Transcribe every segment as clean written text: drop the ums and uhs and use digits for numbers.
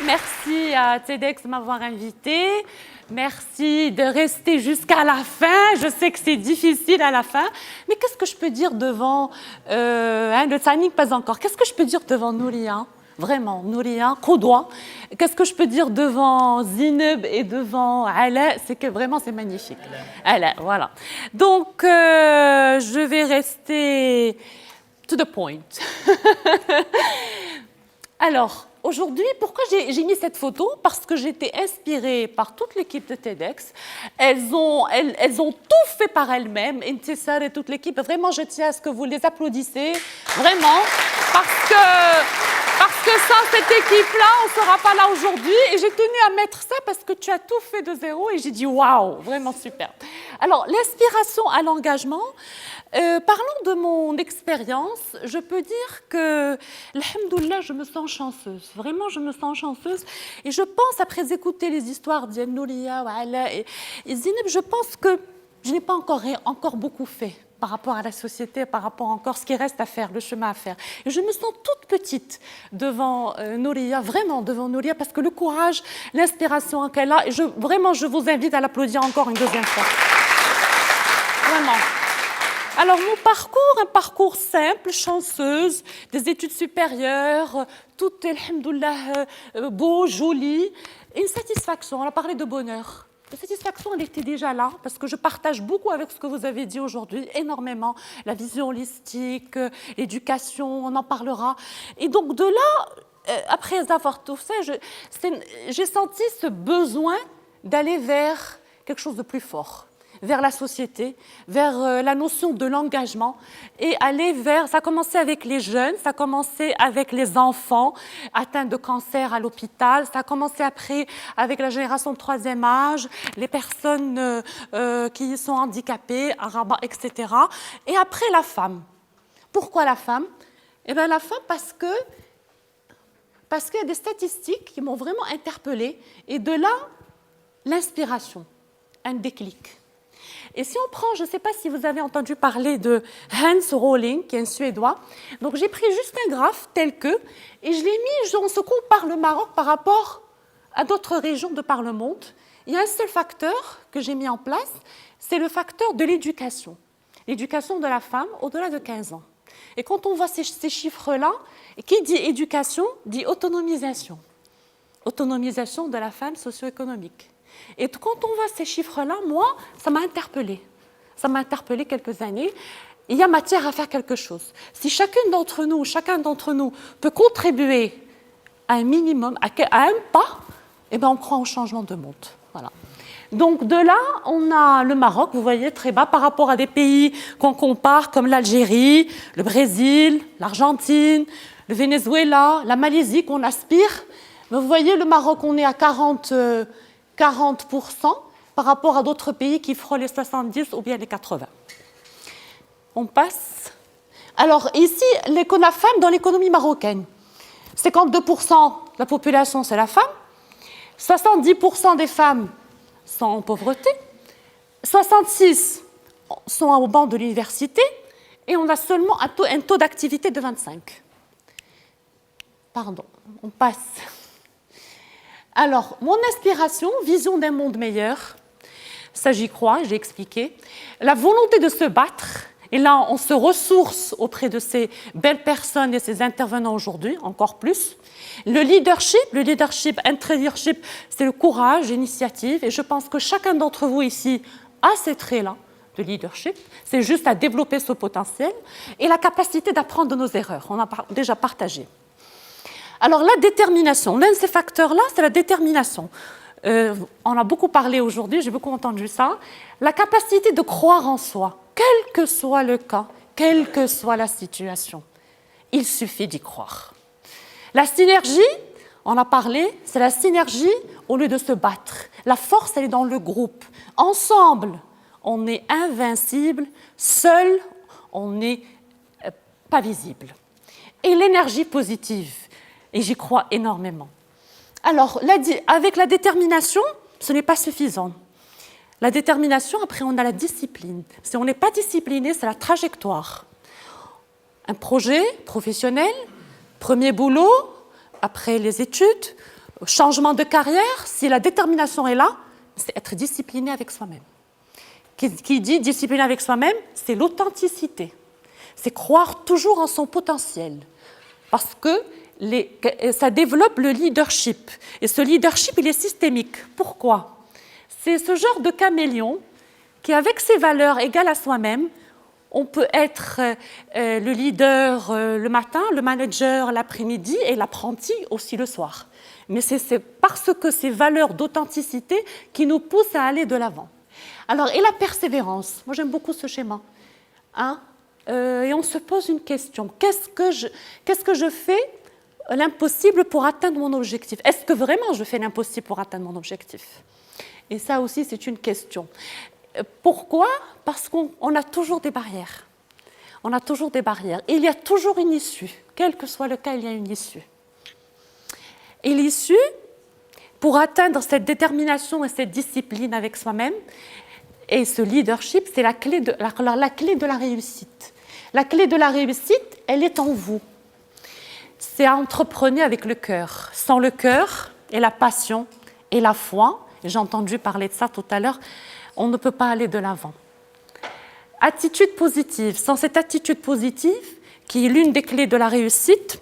Merci à TEDx de m'avoir invité. Merci de rester jusqu'à la fin. Je sais que c'est difficile à la fin. Mais qu'est-ce que je peux dire devant... le timing, pas encore. Qu'est-ce que je peux dire devant Nouria? Vraiment, Nouria, Qudwa. Qu'est-ce que je peux dire devant Zineb et devant Ala? C'est que vraiment, c'est magnifique. Ala, voilà. Donc, je vais rester to the point. Alors, aujourd'hui, pourquoi j'ai mis cette photo? Parce que j'ai été inspirée par toute l'équipe de TEDx. Elles ont tout fait par elles-mêmes. Intisar et toute l'équipe. Vraiment, je tiens à ce que vous les applaudissez. Vraiment. Parce que sans cette équipe-là, on ne sera pas là aujourd'hui. Et j'ai tenu à mettre ça parce que tu as tout fait de zéro. Et j'ai dit, waouh, vraiment super. Alors, l'inspiration à l'engagement. Parlant de mon expérience, je peux dire que, alhamdoulilah, je me sens chanceuse. Vraiment, je me sens chanceuse. Et je pense, après écouter les histoires d'Nouria, Ala et Zineb, je pense que je n'ai pas encore beaucoup fait par rapport à la société, par rapport encore à ce qui reste à faire, le chemin à faire. Et je me sens toute petite devant Nouria, vraiment devant Nouria, parce que le courage, l'inspiration qu'elle a, et vraiment, je vous invite à l'applaudir encore une deuxième fois. Vraiment. Alors, mon parcours, un parcours simple, chanceuse, des études supérieures, tout, alhamdoulilah, beau, joli, et une satisfaction. On a parlé de bonheur. La satisfaction, elle était déjà là, parce que je partage beaucoup avec ce que vous avez dit aujourd'hui, énormément. La vision holistique, l'éducation, on en parlera. Et donc, de là, après avoir tout fait, j'ai senti ce besoin d'aller vers quelque chose de plus fort, vers la société, vers la notion de l'engagement et aller vers... Ça a commencé avec les jeunes, ça a commencé avec les enfants atteints de cancer à l'hôpital, ça a commencé après avec la génération de troisième âge, les personnes qui sont handicapées, arabes, etc. Et après, la femme. Pourquoi la femme? Eh bien, la femme parce qu'il y a des statistiques qui m'ont vraiment interpellée et de là, l'inspiration, un déclic. Et si on prend, je ne sais pas si vous avez entendu parler de Hans Rosling, qui est un Suédois. Donc j'ai pris juste un graphe tel que, et je l'ai mis, on se compare le Maroc par rapport à d'autres régions de par le monde. Il y a un seul facteur que j'ai mis en place, c'est le facteur de l'éducation. L'éducation de la femme au-delà de 15 ans. Et quand on voit ces chiffres-là, qui dit éducation, dit autonomisation. Autonomisation de la femme socio-économique. Et quand on voit ces chiffres-là, moi, ça m'a interpellée. Ça m'a interpellée quelques années. Il y a matière à faire quelque chose. Si chacun d'entre nous peut contribuer à un minimum, à un pas, eh bien on croit au changement de monde. Voilà. Donc de là, on a le Maroc, vous voyez, très bas par rapport à des pays qu'on compare comme l'Algérie, le Brésil, l'Argentine, le Venezuela, la Malaisie qu'on aspire. Mais vous voyez, le Maroc, on est à 40% par rapport à d'autres pays qui frôlent les 70 ou bien les 80. On passe. Alors ici, la femme dans l'économie marocaine. 52% de la population, c'est la femme. 70% des femmes sont en pauvreté. 66% sont au banc de l'université. Et on a seulement un taux d'activité de 25. Pardon, on passe. Alors, mon inspiration, vision d'un monde meilleur, ça j'y crois, j'ai expliqué. La volonté de se battre, et là on se ressource auprès de ces belles personnes et ces intervenants aujourd'hui, encore plus. Le leadership, c'est le courage, l'initiative, et je pense que chacun d'entre vous ici a ces traits-là de leadership, c'est juste à développer ce potentiel, et la capacité d'apprendre de nos erreurs, on a déjà partagé. Alors la détermination, l'un de ces facteurs-là, c'est la détermination. On a beaucoup parlé aujourd'hui, j'ai beaucoup entendu ça. La capacité de croire en soi, quel que soit le cas, quelle que soit la situation. Il suffit d'y croire. La synergie, on a parlé, c'est la synergie au lieu de se battre. La force, elle est dans le groupe. Ensemble, on est invincible. Seul, on n'est pas visible. Et l'énergie positive. Et j'y crois énormément. Alors, avec la détermination, ce n'est pas suffisant. La détermination, après, on a la discipline. Si on n'est pas discipliné, c'est la trajectoire. Un projet professionnel, premier boulot, après les études, Changement de carrière, si la détermination est là, c'est être discipliné avec soi-même. Qui dit discipliné avec soi-même, c'est l'authenticité. C'est croire toujours en son potentiel. Parce que ça développe le leadership. Et ce leadership, il est systémique. Pourquoi? C'est ce genre de caméléon qui, avec ses valeurs égales à soi-même, on peut être le leader le matin, le manager l'après-midi et l'apprenti aussi le soir. Mais c'est parce que ces valeurs d'authenticité qui nous poussent à aller de l'avant. Alors, et la persévérance? Moi, j'aime beaucoup ce schéma. Et on se pose une question. Qu'est-ce que je fais l'impossible pour atteindre mon objectif? Est-ce que vraiment je fais l'impossible pour atteindre mon objectif? Et ça aussi, c'est une question. Pourquoi? Parce qu'on a toujours des barrières. On a toujours des barrières. Et il y a toujours une issue. Quel que soit le cas, il y a une issue. Et l'issue, pour atteindre cette détermination et cette discipline avec soi-même, et ce leadership, c'est la clé de la réussite. La clé de la réussite, elle est en vous. C'est à entreprenez avec le cœur. Sans le cœur et la passion et la foi, et j'ai entendu parler de ça tout à l'heure, on ne peut pas aller de l'avant. Attitude positive. Sans cette attitude positive, qui est l'une des clés de la réussite,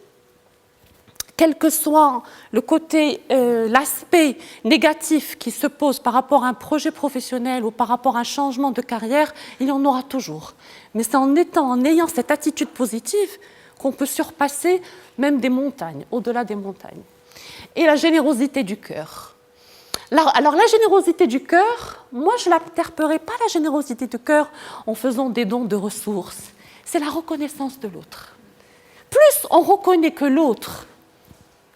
quel que soit le côté, l'aspect négatif qui se pose par rapport à un projet professionnel ou par rapport à un changement de carrière, il y en aura toujours. Mais c'est en ayant cette attitude positive qu'on peut surpasser même des montagnes, au-delà des montagnes. Et la générosité du cœur. Alors la générosité du cœur, moi je ne l'interpréterai pas la générosité du cœur en faisant des dons de ressources. C'est la reconnaissance de l'autre. Plus on reconnaît que l'autre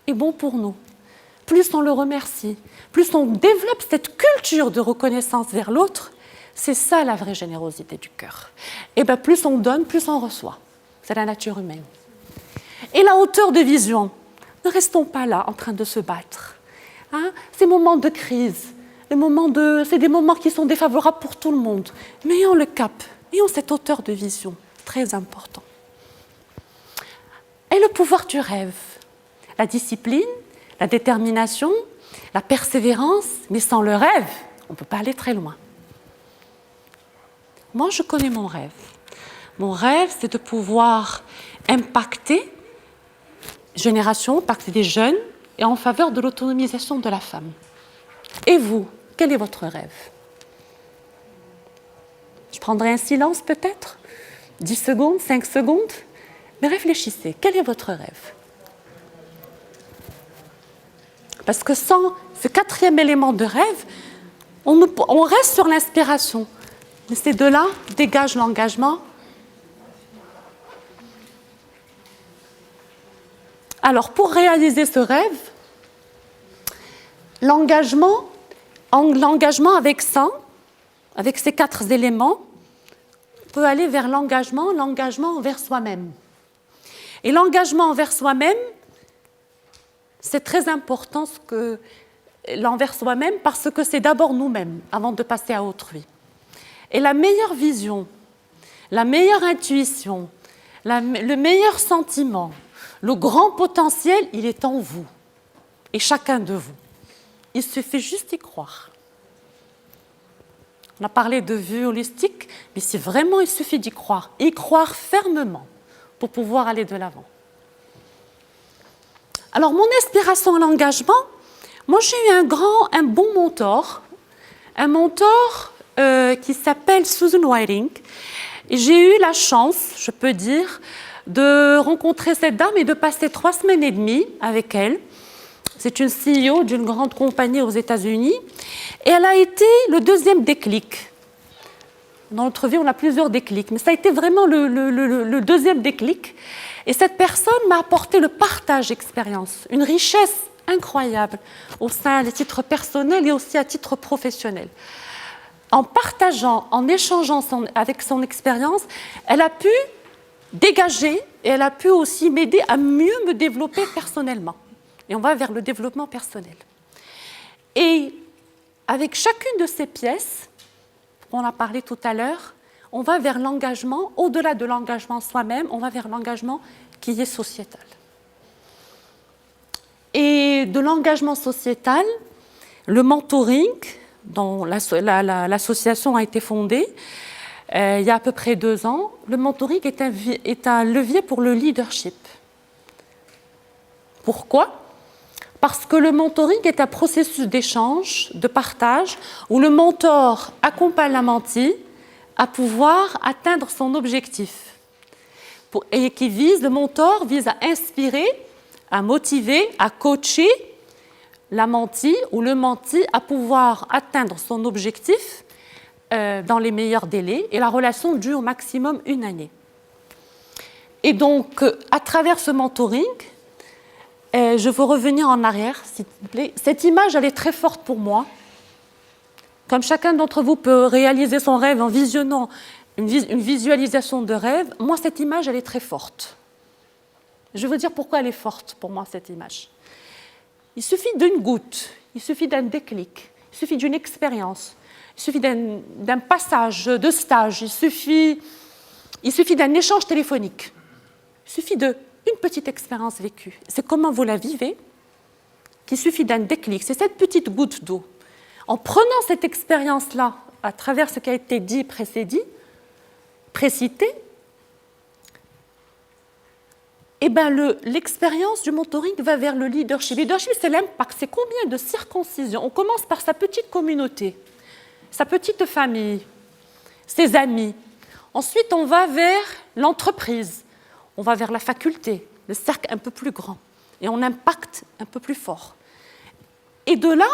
est bon pour nous, plus on le remercie, plus on développe cette culture de reconnaissance vers l'autre, c'est ça la vraie générosité du cœur. Et bien plus on donne, plus on reçoit. C'est la nature humaine. Et la hauteur de vision, ne restons pas là en train de se battre. Ces moments de crise, c'est des moments qui sont défavorables pour tout le monde. Mais ayons le cap, ayons cette hauteur de vision, très important. Et le pouvoir du rêve. La discipline, la détermination, la persévérance, mais sans le rêve, on ne peut pas aller très loin. Moi, je connais mon rêve. Mon rêve, c'est de pouvoir impacter des jeunes et en faveur de l'autonomisation de la femme. Et vous, quel est votre rêve? Je prendrai un silence peut-être, 10 secondes, 5 secondes, mais réfléchissez, quel est votre rêve? Parce que sans ce quatrième élément de rêve, on reste sur l'inspiration. Mais ces deux-là dégagent l'engagement. Alors, pour réaliser ce rêve, l'engagement avec ça, avec ces 4 éléments, peut aller vers l'engagement envers soi-même. Et l'engagement envers soi-même, c'est très important l'envers soi-même parce que c'est d'abord nous-mêmes avant de passer à autrui. Et la meilleure vision, la meilleure intuition, le meilleur sentiment, le grand potentiel, il est en vous et chacun de vous. Il suffit juste d'y croire. On a parlé de vue holistique, mais c'est vraiment, il suffit d'y croire fermement pour pouvoir aller de l'avant. Alors, mon inspiration à l'engagement, moi j'ai eu un bon mentor, qui s'appelle Susan Whiting. Et j'ai eu la chance, je peux dire, de rencontrer cette dame et de passer 3 semaines et demie avec elle. C'est une CEO d'une grande compagnie aux États-Unis. Et elle a été le deuxième déclic. Dans notre vie, on a plusieurs déclics, mais ça a été vraiment le deuxième déclic. Et cette personne m'a apporté le partage d'expérience, une richesse incroyable au sein des titres personnels et aussi à titre professionnel. En partageant, en échangeant avec son expérience, elle a pu dégager et elle a pu aussi m'aider à mieux me développer personnellement. Et on va vers le développement personnel. Et avec chacune de ces pièces, on a parlé tout à l'heure, on va vers l'engagement, au-delà de l'engagement soi-même, on va vers l'engagement qui est sociétal. Et parler de l'engagement sociétal, le mentoring, dont l'association a été fondée il y a à peu près 2 ans. Le mentoring est un levier pour le leadership. Pourquoi ? Parce que le mentoring est un processus d'échange, de partage, où le mentor accompagne la mentie à pouvoir atteindre son objectif. Et le mentor vise à inspirer, à motiver, à coacher la mentie ou le menti à pouvoir atteindre son objectif dans les meilleurs délais. Et la relation dure au maximum 1 année. Et donc, à travers ce mentoring, je veux revenir en arrière, s'il vous plaît. Cette image, elle est très forte pour moi. Comme chacun d'entre vous peut réaliser son rêve en visionnant une visualisation de rêve, moi, cette image, elle est très forte. Je veux dire pourquoi elle est forte pour moi, cette image. Il suffit d'une goutte, il suffit d'un déclic, il suffit d'une expérience, il suffit d'un passage de stage, il suffit d'un échange téléphonique, il suffit d'une petite expérience vécue. C'est comment vous la vivez qu'il suffit d'un déclic, c'est cette petite goutte d'eau. En prenant cette expérience-là, à travers ce qui a été dit, précité, eh ben l'expérience du mentoring va vers le leadership. Le leadership, c'est l'impact, c'est combien de circoncisions. On commence par sa petite communauté, sa petite famille, ses amis. Ensuite, on va vers l'entreprise, on va vers la faculté, le cercle un peu plus grand, et on impacte un peu plus fort. Et de là,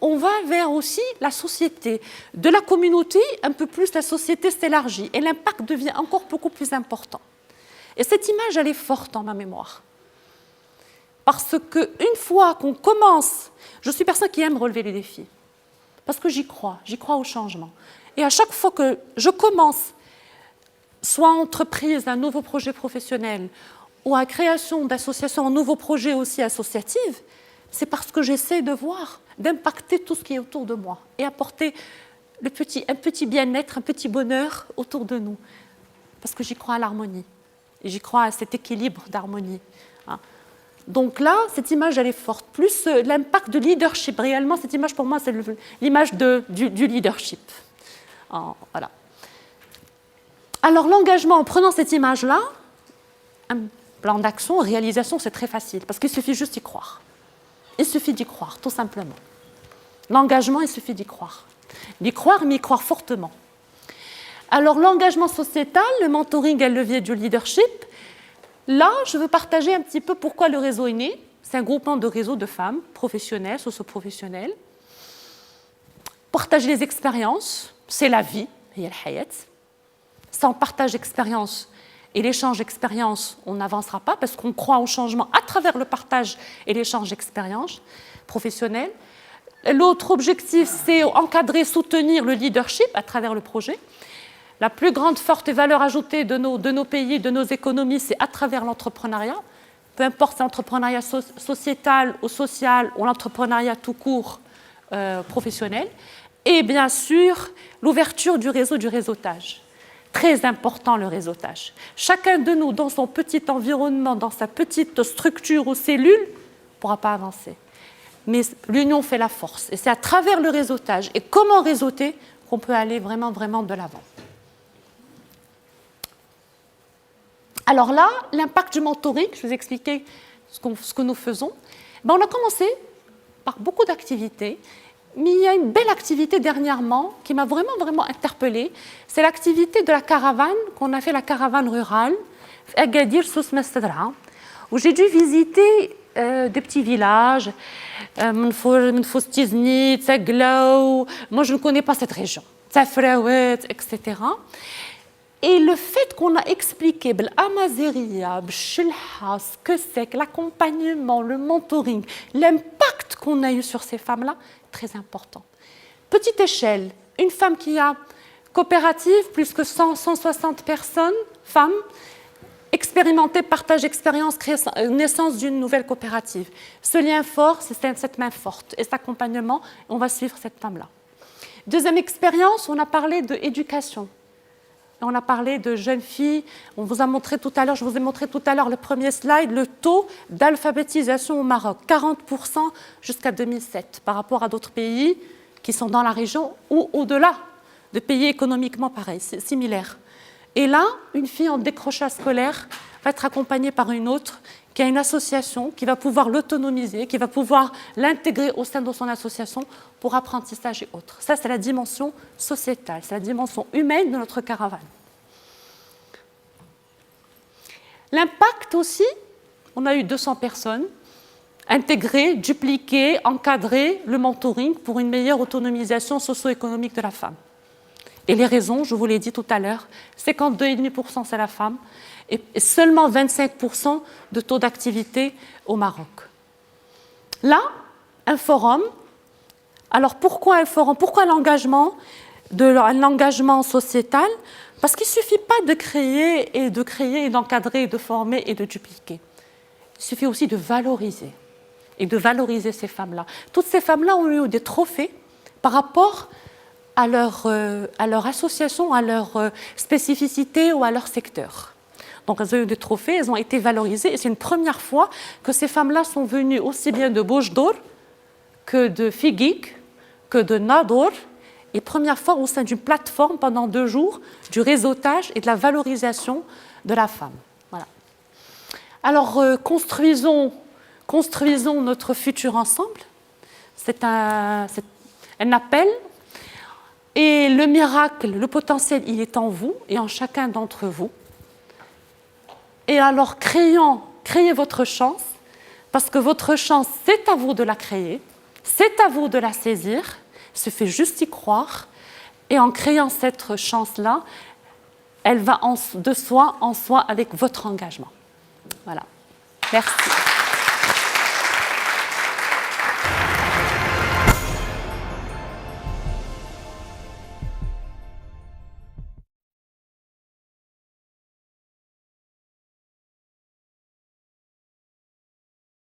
on va vers aussi la société. De la communauté, un peu plus, la société s'élargit, et l'impact devient encore beaucoup plus important. Et cette image, elle est forte dans ma mémoire. Parce qu'une fois qu'on commence, je suis personne qui aime relever les défis. Parce que j'y crois au changement. Et à chaque fois que je commence, soit entreprise, un nouveau projet professionnel, ou à création d'associations, un nouveau projet aussi associatif, c'est parce que j'essaie de voir, d'impacter tout ce qui est autour de moi et apporter un petit bien-être, un petit bonheur autour de nous. Parce que j'y crois à l'harmonie. Et j'y crois à cet équilibre d'harmonie. Donc là, cette image, elle est forte. Plus l'impact de leadership. Réellement, cette image, pour moi, c'est l'image du leadership. Voilà. Alors, l'engagement, en prenant cette image-là, un plan d'action, réalisation, c'est très facile. Parce qu'il suffit juste d'y croire. Il suffit d'y croire, tout simplement. L'engagement, il suffit d'y croire. D'y croire, mais y croire fortement. Alors, l'engagement sociétal, le mentoring est le levier du leadership. Là, je veux partager un petit peu pourquoi le réseau est né. C'est un groupement de réseaux de femmes professionnelles, socio-professionnelles. Partager les expériences, c'est la vie, sans partage d'expérience et l'échange d'expérience, on n'avancera pas parce qu'on croit au changement à travers le partage et l'échange d'expériences professionnelles. L'autre objectif, c'est encadrer, soutenir le leadership à travers le projet. La plus grande forte valeur ajoutée de nos pays, de nos économies, c'est à travers l'entrepreneuriat. Peu importe si c'est l'entrepreneuriat sociétal ou social ou l'entrepreneuriat tout court professionnel. Et bien sûr, l'ouverture du réseau, du réseautage. Très important, le réseautage. Chacun de nous, dans son petit environnement, dans sa petite structure ou cellule, ne pourra pas avancer. Mais l'union fait la force. Et c'est à travers le réseautage et comment réseauter qu'on peut aller vraiment, vraiment de l'avant. Alors là, l'impact du mentoring, je vous ai expliqué ce que nous faisons. On a commencé par beaucoup d'activités, mais il y a une belle activité dernièrement qui m'a vraiment, vraiment interpellée. C'est l'activité de la caravane, qu'on a fait la caravane rurale, Agadir Souss Mestadra, où j'ai dû visiter des petits villages, Menfous Tizni, Tsaglaou. Moi, je ne connais pas cette région, Tafrawet, etc. Et le fait qu'on a expliqué l'amaziria, ce que c'est que l'accompagnement, le mentoring, l'impact qu'on a eu sur ces femmes-là, très important. Petite échelle, une femme qui a coopérative, plus que 160 personnes, femmes, expérimentée, partage d'expérience, naissance d'une nouvelle coopérative. Ce lien fort, c'est cette main forte. Et cet accompagnement, on va suivre cette femme-là. Deuxième expérience, on a parlé d'éducation. On a parlé de jeunes filles. On vous a montré tout à l'heure, je vous ai montré tout à l'heure le premier slide, le taux d'alphabétisation au Maroc, 40% jusqu'à 2007, par rapport à d'autres pays qui sont dans la région ou au-delà, de pays économiquement pareils, similaires. Et là, une fille en décrochage scolaire va être accompagnée par une autre qui a une association, qui va pouvoir l'autonomiser, qui va pouvoir l'intégrer au sein de son association pour apprentissage et autres. Ça, c'est la dimension sociétale, c'est la dimension humaine de notre caravane. L'impact aussi, on a eu 200 personnes intégrer, dupliquer, encadrer le mentoring pour une meilleure autonomisation socio-économique de la femme. Et les raisons, je vous l'ai dit tout à l'heure, 52,5% c'est la femme et seulement 25% de taux d'activité au Maroc. Là, un forum. Alors pourquoi un forum? Pourquoi l'engagement sociétal? Parce qu'il ne suffit pas de créer et d'encadrer, et de former et de dupliquer. Il suffit aussi de valoriser. Et de valoriser ces femmes-là. Toutes ces femmes-là ont eu des trophées par rapport à leur association, à leur spécificité ou à leur secteur. Donc elles ont eu des trophées, elles ont été valorisées et c'est une première fois que ces femmes-là sont venues aussi bien de Boujdour que de Figuig, que de Nador, et première fois au sein d'une plateforme pendant 2 jours du réseautage et de la valorisation de la femme. Voilà. Alors construisons notre futur ensemble. C'est un appel. Et le miracle, le potentiel, il est en vous et en chacun d'entre vous. Et alors, créez votre chance, parce que votre chance, c'est à vous de la créer, c'est à vous de la saisir, il suffit juste y croire. Et en créant cette chance-là, elle va de soi en soi avec votre engagement. Voilà. Merci.